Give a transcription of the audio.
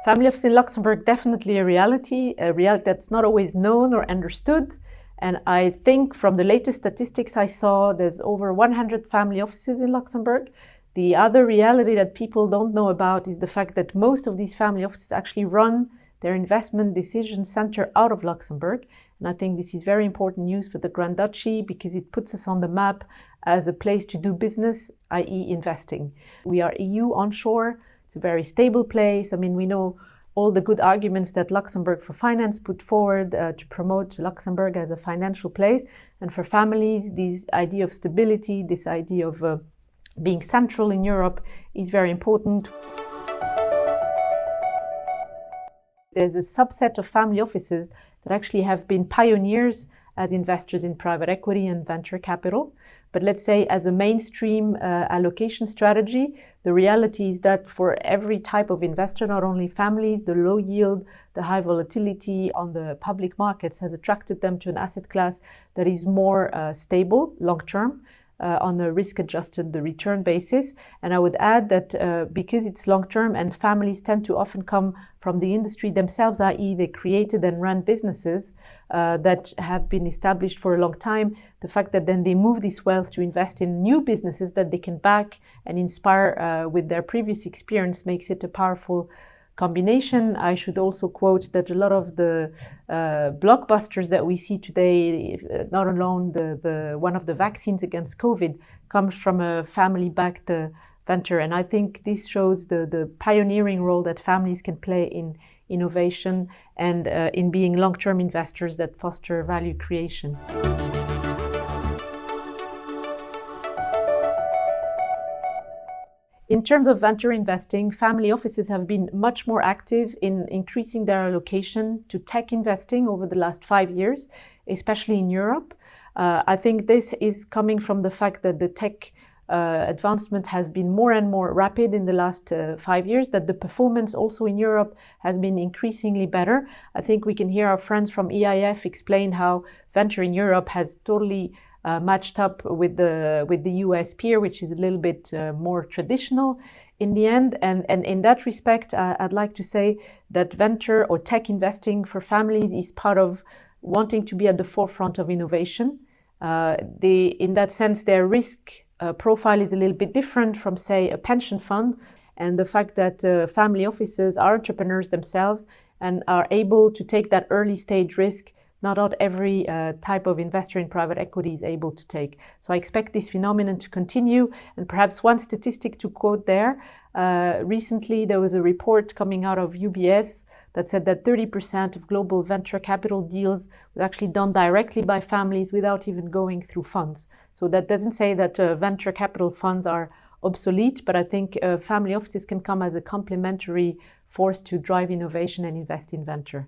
Family office in Luxembourg, definitely a reality that's not always known or understood. And I think from the latest statistics I saw, there's over 100 family offices in Luxembourg. The other reality that people don't know about is the fact that most of these family offices actually run their investment decision center out of Luxembourg. And I think this is very important news for the Grand Duchy because it puts us on the map as a place to do business, i.e. investing. We are EU onshore. It's a very stable place. I mean, we know all the good arguments that Luxembourg for Finance put forward to promote Luxembourg as a financial place. And for families, this idea of stability, this idea of being central in Europe is very important. There's a subset of family offices that actually have been pioneers as investors in private equity and venture capital. But let's say as a mainstream allocation strategy, the reality is that for every type of investor, not only families, the low yield, the high volatility on the public markets has attracted them to an asset class that is more stable long-term. On a risk-adjusted return basis. And I would add that because it's long-term and families tend to often come from the industry themselves, i.e. they created and ran businesses that have been established for a long time, the fact that then they move this wealth to invest in new businesses that they can back and inspire with their previous experience makes it a powerful combination. I should also quote that a lot of the blockbusters that we see today, not alone the one of the vaccines against COVID, comes from a family-backed venture. And I think this shows the pioneering role that families can play in innovation and in being long-term investors that foster value creation. In terms of venture investing, family offices have been much more active in increasing their allocation to tech investing over the last 5 years, especially in Europe. I think this is coming from the fact that the tech advancement has been more and more rapid in the last 5 years, that the performance also in Europe has been increasingly better. I think we can hear our friends from EIF explain how venture in Europe has totally matched up with the US peer, which is a little bit more traditional in the end. And in that respect, I'd like to say that venture or tech investing for families is part of wanting to be at the forefront of innovation. In that sense, their risk profile is a little bit different from, say, a pension fund. And the fact that family offices are entrepreneurs themselves and are able to take that early stage risk, not every type of investor in private equity is able to take. So I expect this phenomenon to continue. And perhaps one statistic to quote there, recently there was a report coming out of UBS that said that 30% of global venture capital deals was actually done directly by families without even going through funds. So that doesn't say that venture capital funds are obsolete, but I think family offices can come as a complementary force to drive innovation and invest in venture.